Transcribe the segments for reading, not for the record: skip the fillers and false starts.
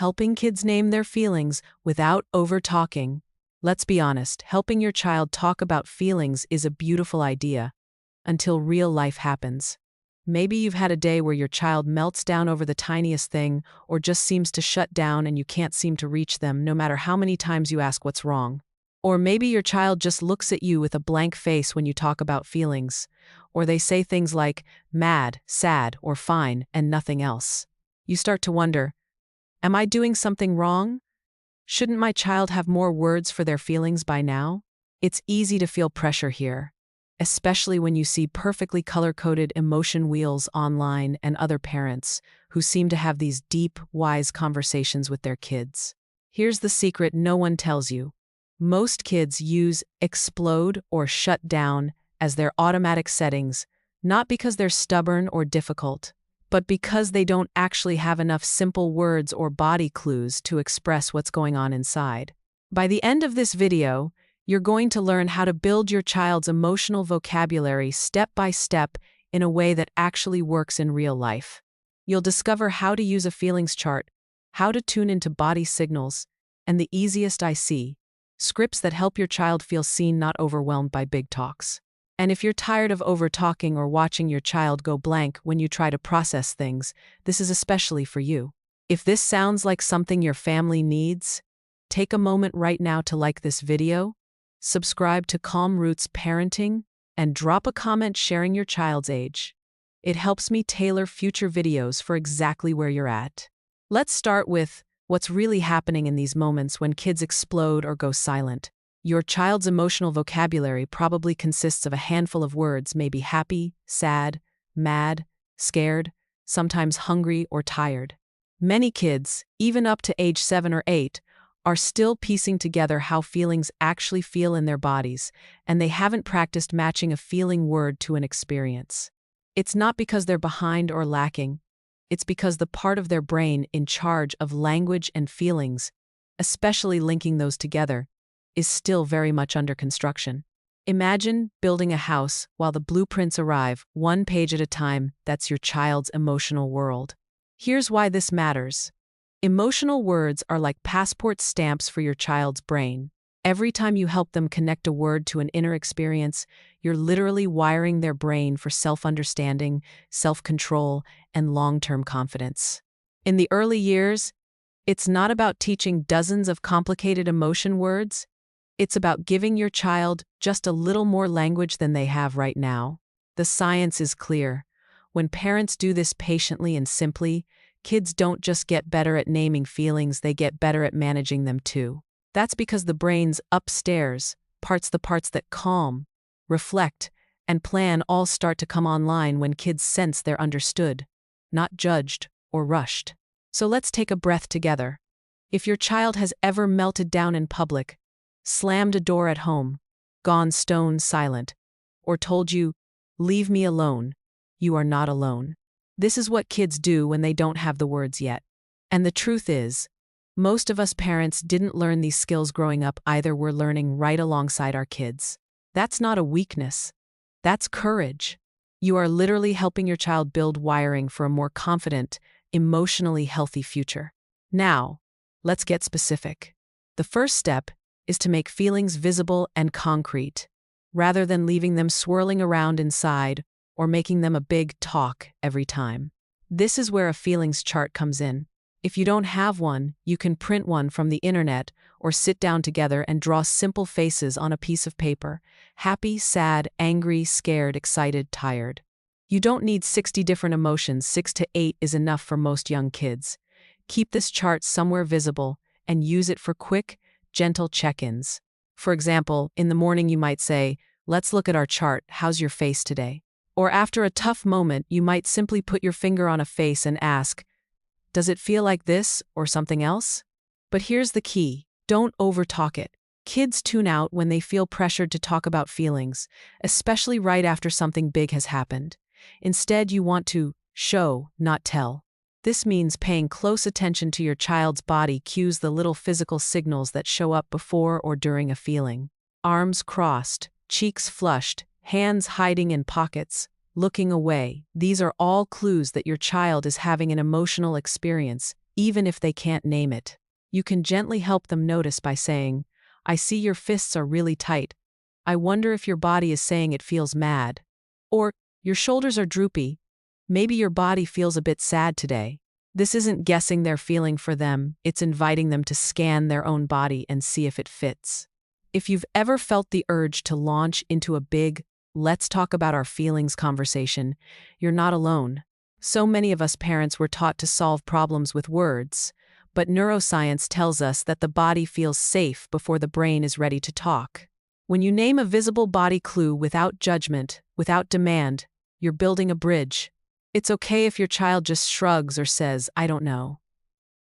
helping kids name their feelings without over-talking. Let's be honest, helping your child talk about feelings is a beautiful idea until real life happens. Maybe you've had a day where your child melts down over the tiniest thing or just seems to shut down and you can't seem to reach them no matter how many times you ask what's wrong. Or maybe your child just looks at you with a blank face when you talk about feelings, or they say things like mad, sad, or fine, and nothing else. You start to wonder, am I doing something wrong? Shouldn't my child have more words for their feelings by now? It's easy to feel pressure here, especially when you see perfectly color-coded emotion wheels online and other parents who seem to have these deep, wise conversations with their kids. Here's the secret no one tells you. Most kids use explode or shut down as their automatic settings, not because they're stubborn or difficult, but because they don't actually have enough simple words or body clues to express what's going on inside. By the end of this video, you're going to learn how to build your child's emotional vocabulary step by step in a way that actually works in real life. You'll discover how to use a feelings chart, how to tune into body signals, and the easiest I see, scripts that help your child feel seen, not overwhelmed by big talks. And if you're tired of over-talking or watching your child go blank when you try to process things, this is especially for you. If this sounds like something your family needs, take a moment right now to like this video, subscribe to Calm Roots Parenting, and drop a comment sharing your child's age. It helps me tailor future videos for exactly where you're at. Let's start with what's really happening in these moments when kids explode or go silent. Your child's emotional vocabulary probably consists of a handful of words, maybe happy, sad, mad, scared, sometimes hungry or tired. Many kids, even up to age 7 or 8, are still piecing together how feelings actually feel in their bodies, and they haven't practiced matching a feeling word to an experience. It's not because they're behind or lacking. It's because the part of their brain in charge of language and feelings, especially linking those together, is still very much under construction. Imagine building a house while the blueprints arrive, one page at a time. That's your child's emotional world. Here's why this matters. Emotional words are like passport stamps for your child's brain. Every time you help them connect a word to an inner experience, you're literally wiring their brain for self-understanding, self-control, and long-term confidence. In the early years, it's not about teaching dozens of complicated emotion words. It's about giving your child just a little more language than they have right now. The science is clear. When parents do this patiently and simply, kids don't just get better at naming feelings, they get better at managing them too. That's because the brain's upstairs, the parts that calm, reflect, and plan all start to come online when kids sense they're understood, not judged or rushed. So let's take a breath together. If your child has ever melted down in public, slammed a door at home, gone stone silent, or told you, "Leave me alone," you are not alone. This is what kids do when they don't have the words yet. And the truth is, most of us parents didn't learn these skills growing up either. We're learning right alongside our kids. That's not a weakness. That's courage. You are literally helping your child build wiring for a more confident, emotionally healthy future. Now, let's get specific. The first step is to make feelings visible and concrete, rather than leaving them swirling around inside or making them a big talk every time. This is where a feelings chart comes in. If you don't have one, you can print one from the internet or sit down together and draw simple faces on a piece of paper: happy, sad, angry, scared, excited, tired. You don't need 60 different emotions. 6 to 8 is enough for most young kids. Keep this chart somewhere visible and use it for quick, gentle check-ins. For example, in the morning you might say, "Let's look at our chart. How's your face today?" Or after a tough moment, you might simply put your finger on a face and ask, "Does it feel like this or something else?" But here's the key. Don't overtalk it. Kids tune out when they feel pressured to talk about feelings, especially right after something big has happened. Instead, you want to show, not tell. This means paying close attention to your child's body cues, the little physical signals that show up before or during a feeling. Arms crossed, cheeks flushed, hands hiding in pockets, looking away. These are all clues that your child is having an emotional experience, even if they can't name it. You can gently help them notice by saying, "I see your fists are really tight. I wonder if your body is saying it feels mad." Or, "Your shoulders are droopy. Maybe your body feels a bit sad today." This isn't guessing their feeling for them, it's inviting them to scan their own body and see if it fits. If you've ever felt the urge to launch into a big, "let's talk about our feelings" conversation, you're not alone. So many of us parents were taught to solve problems with words, but neuroscience tells us that the body feels safe before the brain is ready to talk. When you name a visible body clue without judgment, without demand, you're building a bridge. It's okay if your child just shrugs or says, "I don't know."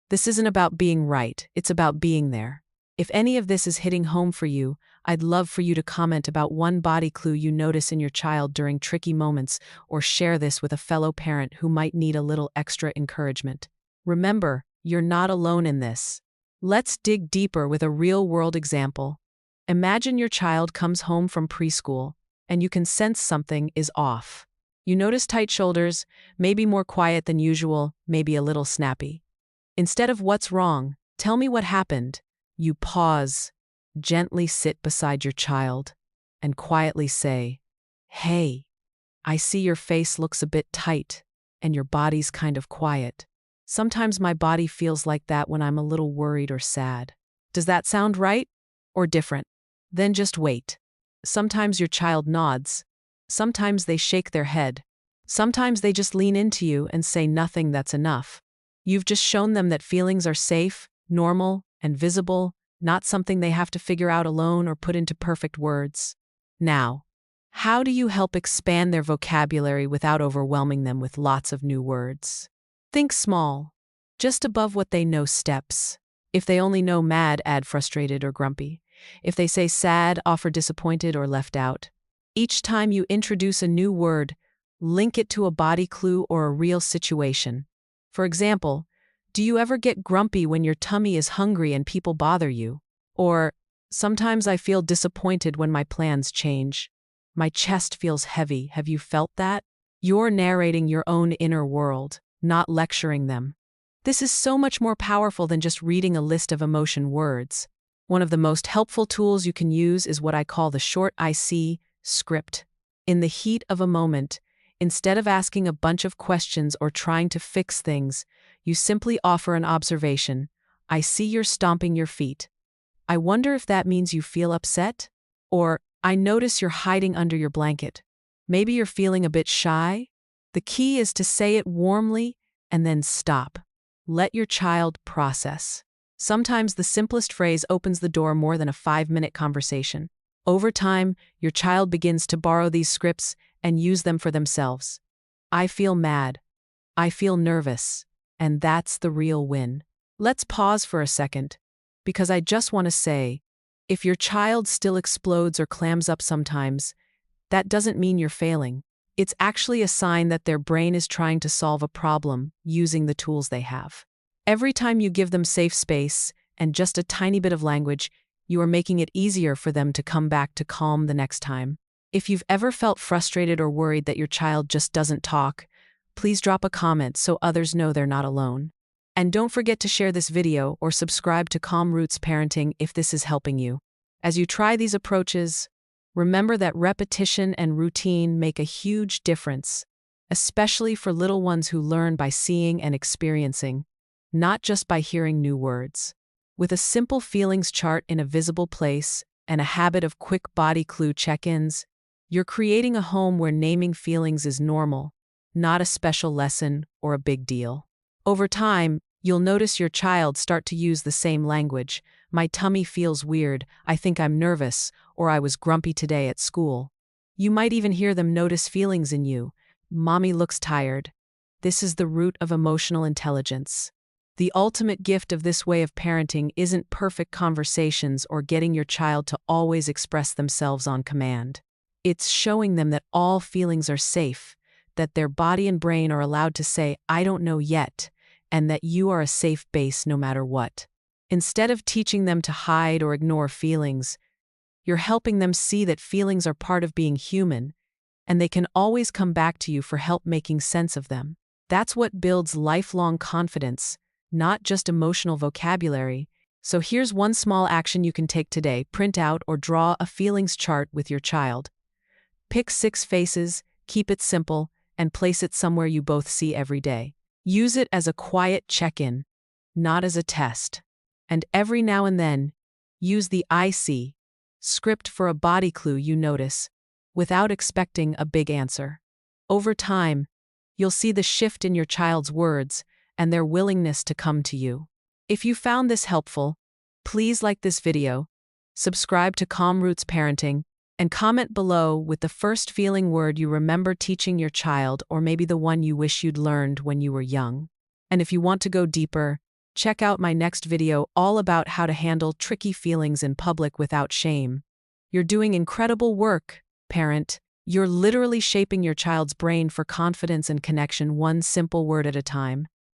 This isn't about being right, it's about being there. If any of this is hitting home for you, I'd love for you to comment about one body clue you notice in your child during tricky moments, or share this with a fellow parent who might need a little extra encouragement. Remember, you're not alone in this. Let's dig deeper with a real-world example. Imagine your child comes home from preschool, and you can sense something is off. You notice tight shoulders, maybe more quiet than usual, maybe a little snappy. Instead of "what's wrong, tell me what happened," you pause, gently sit beside your child, and quietly say, "Hey, I see your face looks a bit tight, and your body's kind of quiet. Sometimes my body feels like that when I'm a little worried or sad. Does that sound right? Or different?" Then just wait. Sometimes your child nods. Sometimes they shake their head. Sometimes they just lean into you and say nothing. That's enough. You've just shown them that feelings are safe, normal, and visible, not something they have to figure out alone or put into perfect words. Now, how do you help expand their vocabulary without overwhelming them with lots of new words? Think small, just above what they know steps. If they only know mad, add frustrated or grumpy. If they say sad, offer disappointed or left out. Each time you introduce a new word, link it to a body clue or a real situation. For example, do you ever get grumpy when your tummy is hungry and people bother you? Or, sometimes I feel disappointed when my plans change. My chest feels heavy. Have you felt that? You're narrating your own inner world, not lecturing them. This is so much more powerful than just reading a list of emotion words. One of the most helpful tools you can use is what I call the short "I see" script. In the heat of a moment, instead of asking a bunch of questions or trying to fix things, you simply offer an observation. "I see you're stomping your feet. I wonder if that means you feel upset?" Or, "I notice you're hiding under your blanket. Maybe you're feeling a bit shy?" The key is to say it warmly and then stop. Let your child process. Sometimes the simplest phrase opens the door more than a 5-minute conversation. Over time, your child begins to borrow these scripts and use them for themselves. "I feel mad. I feel nervous." And that's the real win. Let's pause for a second, because I just want to say, if your child still explodes or clams up sometimes, that doesn't mean you're failing. It's actually a sign that their brain is trying to solve a problem using the tools they have. Every time you give them safe space and just a tiny bit of language, you are making it easier for them to come back to calm the next time. If you've ever felt frustrated or worried that your child just doesn't talk, please drop a comment so others know they're not alone. And don't forget to share this video or subscribe to Calm Roots Parenting if this is helping you. As you try these approaches, remember that repetition and routine make a huge difference, especially for little ones who learn by seeing and experiencing, not just by hearing new words. With a simple feelings chart in a visible place and a habit of quick body clue check-ins, you're creating a home where naming feelings is normal, not a special lesson or a big deal. Over time, you'll notice your child start to use the same language. "My tummy feels weird, I think I'm nervous," or "I was grumpy today at school." You might even hear them notice feelings in you. "Mommy looks tired." This is the root of emotional intelligence. The ultimate gift of this way of parenting isn't perfect conversations or getting your child to always express themselves on command. It's showing them that all feelings are safe, that their body and brain are allowed to say, "I don't know yet," and that you are a safe base no matter what. Instead of teaching them to hide or ignore feelings, you're helping them see that feelings are part of being human, and they can always come back to you for help making sense of them. That's what builds lifelong confidence, not just emotional vocabulary. So here's one small action you can take today. Print out or draw a feelings chart with your child. Pick 6 faces, keep it simple, and place it somewhere you both see every day. Use it as a quiet check-in, not as a test. And every now and then, use the I see script for a body clue you notice, without expecting a big answer. Over time, you'll see the shift in your child's words and their willingness to come to you. If you found this helpful, please like this video, subscribe to Calm Roots Parenting, and comment below with the first feeling word you remember teaching your child, or maybe the one you wish you'd learned when you were young. And if you want to go deeper, check out my next video all about how to handle tricky feelings in public without shame. You're doing incredible work, parent. You're literally shaping your child's brain for confidence and connection, one simple word at a time.